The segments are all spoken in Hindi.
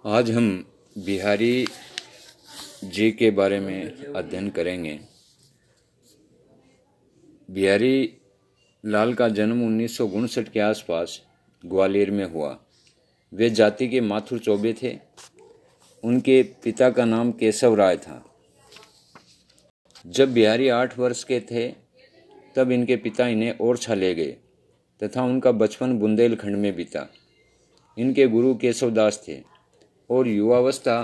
आज हम बिहारी जी के बारे में अध्ययन करेंगे। बिहारी लाल का जन्म 1959 के आसपास ग्वालियर में हुआ। वे जाति के माथुर चौबे थे। उनके पिता का नाम केशव राय था। जब बिहारी 8 वर्ष के थे तब इनके पिता इन्हें ओरछा ले गए तथा उनका बचपन बुंदेलखंड में बीता। इनके गुरु केशवदास थे और युवावस्था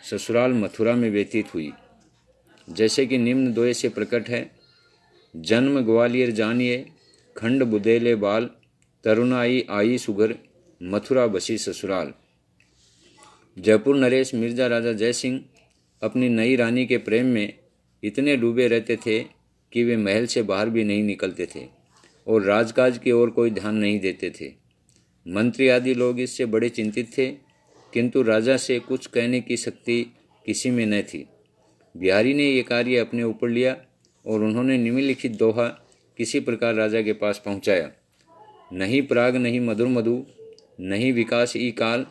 ससुराल मथुरा में व्यतीत हुई। जैसे कि निम्न दोहे से प्रकट है। जन्म ग्वालियर जानिए, खंड बुदेले बाल, तरुणाई आई सुगर, मथुरा बसी ससुराल। जयपुर नरेश मिर्जा राजा जयसिंह अपनी नई रानी के प्रेम में इतने डूबे रहते थे कि वे महल से बाहर भी नहीं निकलते थे और राजकाज की ओर कोई ध्यान नहीं देते थे। मंत्री आदि लोग इससे बड़े चिंतित थे, किंतु राजा से कुछ कहने की शक्ति किसी में न थी। बिहारी ने ये कार्य अपने ऊपर लिया और उन्होंने निम्नलिखित दोहा किसी प्रकार राजा के पास पहुंचाया। नहीं प्राग नहीं मधुर मधु, नहीं विकास ई काल,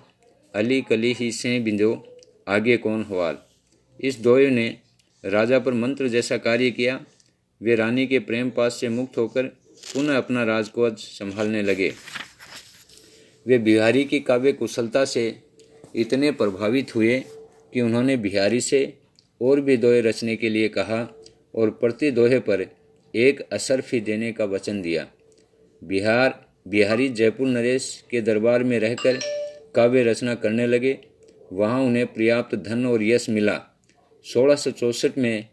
अली कली ही से बिंदो, आगे कौन हवाल। इस दोहे ने राजा पर मंत्र जैसा कार्य किया। वे रानी के प्रेम पास से मुक्त होकर पुनः अपना राजकाज संभालने लगे। वे बिहारी की काव्य कुशलता से इतने प्रभावित हुए कि उन्होंने बिहारी से और भी दोहे रचने के लिए कहा और प्रति दोहे पर एक असरफी देने का वचन दिया। बिहारी जयपुर नरेश के दरबार में रहकर काव्य रचना करने लगे। वहाँ उन्हें पर्याप्त धन और यश मिला। 1664 में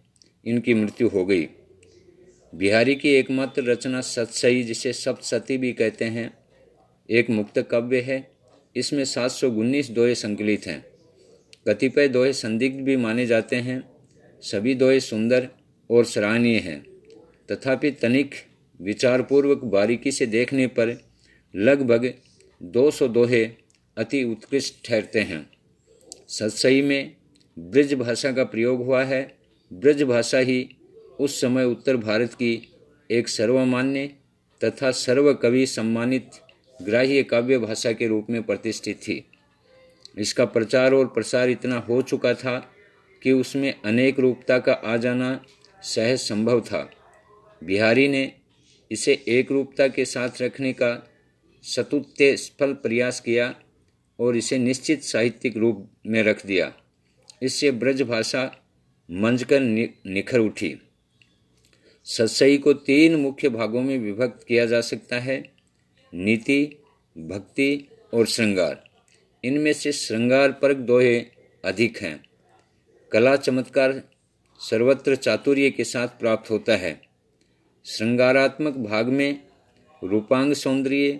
इनकी मृत्यु हो गई। बिहारी की एकमात्र रचना सतसई, जिसे सप्तशती भी कहते हैं, एक मुक्तक काव्य है। इसमें 719 दोहे संकलित हैं। कतिपय दोहे संदिग्ध भी माने जाते हैं। सभी दोहे सुंदर और सराहनीय हैं, तथापि तनिक विचारपूर्वक बारीकी से देखने पर लगभग 200 दोहे अति उत्कृष्ट ठहरते हैं। सतसई में ब्रज भाषा का प्रयोग हुआ है। ब्रज भाषा ही उस समय उत्तर भारत की एक सर्वमान्य तथा सर्व कवि सम्मानित ग्राह्य काव्य भाषा के रूप में प्रतिष्ठित थी। इसका प्रचार और प्रसार इतना हो चुका था कि उसमें अनेक रूपता का आ जाना सहज संभव था। बिहारी ने इसे एक रूपता के साथ रखने का सतुत्य सफल प्रयास किया और इसे निश्चित साहित्यिक रूप में रख दिया। इससे ब्रज भाषा मंझकर निखर उठी। सतसई को 3 मुख्य भागों में विभक्त किया जा सकता है: नीति, भक्ति और श्रृंगार। इनमें से श्रृंगार परक दोहे अधिक हैं। कला चमत्कार सर्वत्र चातुर्य के साथ प्राप्त होता है। श्रृंगारात्मक भाग में रूपांग सौंदर्य,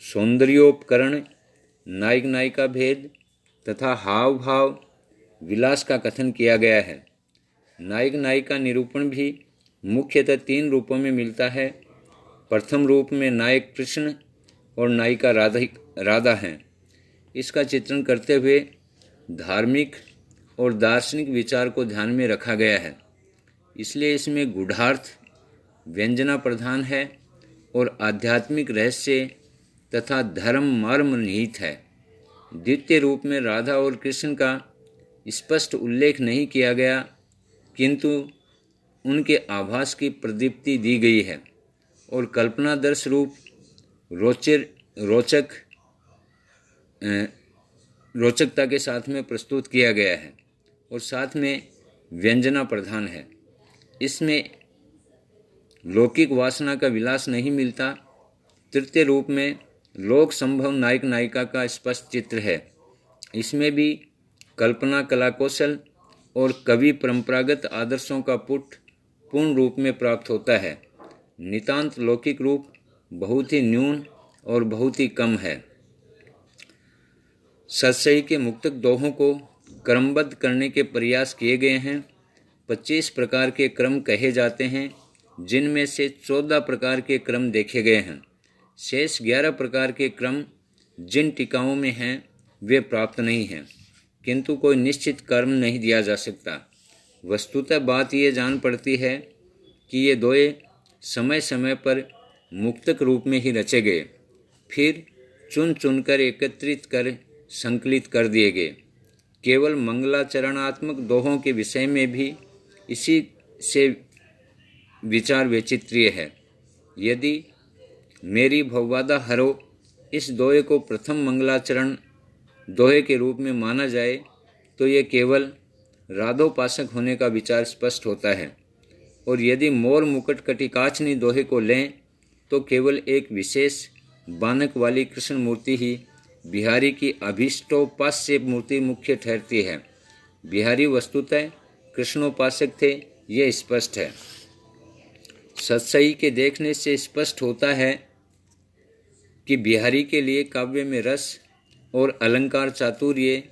सौंदर्योपकरण, नायक नायिका भेद तथा हाव भाव विलास का कथन किया गया है। नायक नायिका निरूपण भी मुख्यतः 3 रूपों में मिलता है। प्रथम रूप में नायक कृष्ण और नायिका राधा हैं। इसका चित्रण करते हुए धार्मिक और दार्शनिक विचार को ध्यान में रखा गया है, इसलिए इसमें गूढ़ार्थ व्यंजना प्रधान है और आध्यात्मिक रहस्य तथा धर्म मर्म निहित है। द्वितीय रूप में राधा और कृष्ण का स्पष्ट उल्लेख नहीं किया गया, किंतु उनके आभास की प्रदीप्ति दी गई है और कल्पनादर्श रूप रोचकता के साथ में प्रस्तुत किया गया है और साथ में व्यंजना प्रधान है। इसमें लौकिक वासना का विलास नहीं मिलता। तृतीय रूप में लोक संभव नायक नायिका का स्पष्ट चित्र है। इसमें भी कल्पना कला कौशल और कवि परंपरागत आदर्शों का पुट पूर्ण रूप में प्राप्त होता है। नितांत लौकिक रूप बहुत ही न्यून और बहुत ही कम है। सतसई के मुक्तक दोहों को क्रमबद्ध करने के प्रयास किए गए हैं। 25 प्रकार के क्रम कहे जाते हैं, जिनमें से 14 प्रकार के क्रम देखे गए हैं। शेष 11 प्रकार के क्रम जिन टीकाओं में हैं वे प्राप्त नहीं हैं, किंतु कोई निश्चित क्रम नहीं दिया जा सकता। वस्तुतः बात ये जान पड़ती है कि ये दोहे समय समय पर मुक्तक रूप में ही रचे गए, फिर चुन चुनकर एकत्रित कर संकलित कर दिए गए। केवल मंगलाचरणात्मक दोहों के विषय में भी इसी से विचार वैचित्र्य है। यदि मेरी भवबाधा हरो इस दोहे को प्रथम मंगलाचरण दोहे के रूप में माना जाए तो यह केवल राधोपासक होने का विचार स्पष्ट होता है, और यदि मोर मुकुट कटिकाचनी दोहे को लें तो केवल एक विशेष बानक वाली कृष्ण मूर्ति ही बिहारी की अभीष्टोपास्य मूर्ति मुख्य ठहरती है। बिहारी वस्तुतः कृष्णोपासक थे, यह स्पष्ट है। सत्सई के देखने से स्पष्ट होता है कि बिहारी के लिए काव्य में रस और अलंकार चातुर्य,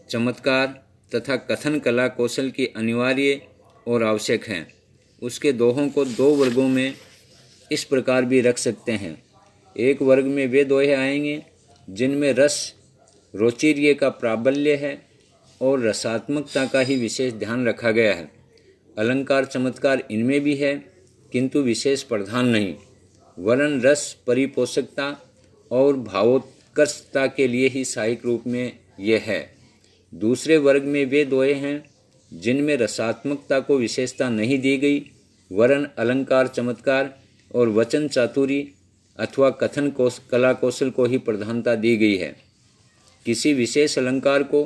चमत्कार तथा कथन कला कौशल की अनिवार्य और आवश्यक हैं। उसके दोहों को दो वर्गों में इस प्रकार भी रख सकते हैं। एक वर्ग में वे दोहे आएंगे जिनमें रस रोचिर्य का प्राबल्य है और रसात्मकता का ही विशेष ध्यान रखा गया है। अलंकार चमत्कार इनमें भी है किंतु विशेष प्रधान नहीं, वरन रस परिपोषकता और भावोत्कर्षता के लिए ही सहायक रूप में यह है। दूसरे वर्ग में वे दोहे हैं जिनमें रसात्मकता को विशेषता नहीं दी गई, वरन अलंकार चमत्कार और वचन चातुरी अथवा कथन कला कौशल को ही प्रधानता दी गई है। किसी विशेष अलंकार को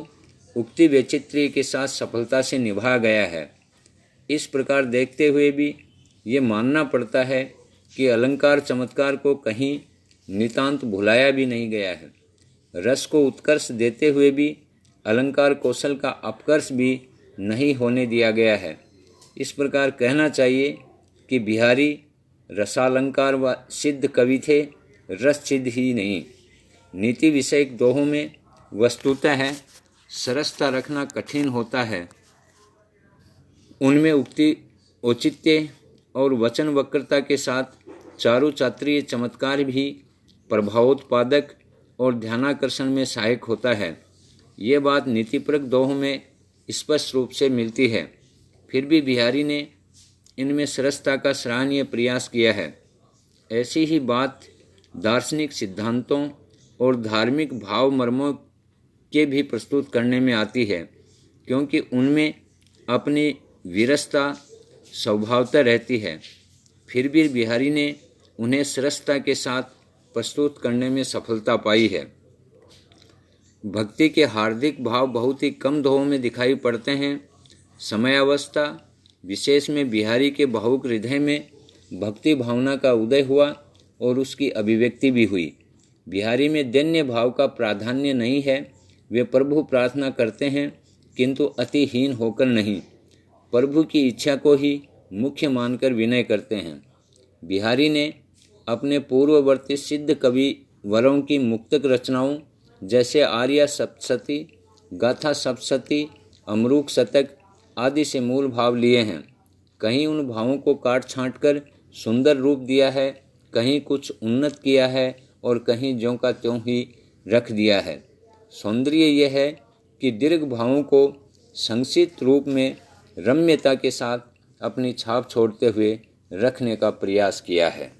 उक्ति वैचित्र्य के साथ सफलता से निभाया गया है। इस प्रकार देखते हुए भी ये मानना पड़ता है कि अलंकार चमत्कार को कहीं नितांत भुलाया भी नहीं गया है। रस को उत्कर्ष देते हुए भी अलंकार कौशल का अपकर्ष भी नहीं होने दिया गया है। इस प्रकार कहना चाहिए कि बिहारी रसालंकार व सिद्ध कवि थे, रस सिद्ध ही नहीं। नीति विषयक दोहों में वस्तुतः है सरसता रखना कठिन होता है। उनमें उक्ति औचित्य और वचन वक्रता के साथ चारु चात्रीय चमत्कार भी प्रभावोत्पादक और ध्यानाकर्षण में सहायक होता है। ये बात नीतिपरक दोहों में स्पष्ट रूप से मिलती है। फिर भी बिहारी ने इनमें सरसता का सराहनीय प्रयास किया है। ऐसी ही बात दार्शनिक सिद्धांतों और धार्मिक भाव मर्मों के भी प्रस्तुत करने में आती है, क्योंकि उनमें अपनी विरसता स्वभावतः रहती है। फिर भी बिहारी ने उन्हें सरसता के साथ प्रस्तुत करने में सफलता पाई है। भक्ति के हार्दिक भाव बहुत ही कम दोहों में दिखाई पड़ते हैं। समयावस्था विशेष में बिहारी के भावुक हृदय में भक्ति भावना का उदय हुआ और उसकी अभिव्यक्ति भी हुई। बिहारी में दैन्य भाव का प्राधान्य नहीं है। वे प्रभु प्रार्थना करते हैं किंतु अतिहीन होकर नहीं, प्रभु की इच्छा को ही मुख्य मानकर विनय करते हैं। बिहारी ने अपने पूर्ववर्ती सिद्ध कवि वरों की मुक्तक रचनाओं जैसे आर्या सप्तशती, गाथा सप्तशती, अमरूक शतक आदि से मूल भाव लिए हैं। कहीं उन भावों को काट छांट कर सुंदर रूप दिया है, कहीं कुछ उन्नत किया है और कहीं ज्यों का त्यों ही रख दिया है। सौंदर्य यह है कि दीर्घ भावों को संक्षिप्त रूप में रम्यता के साथ अपनी छाप छोड़ते हुए रखने का प्रयास किया है।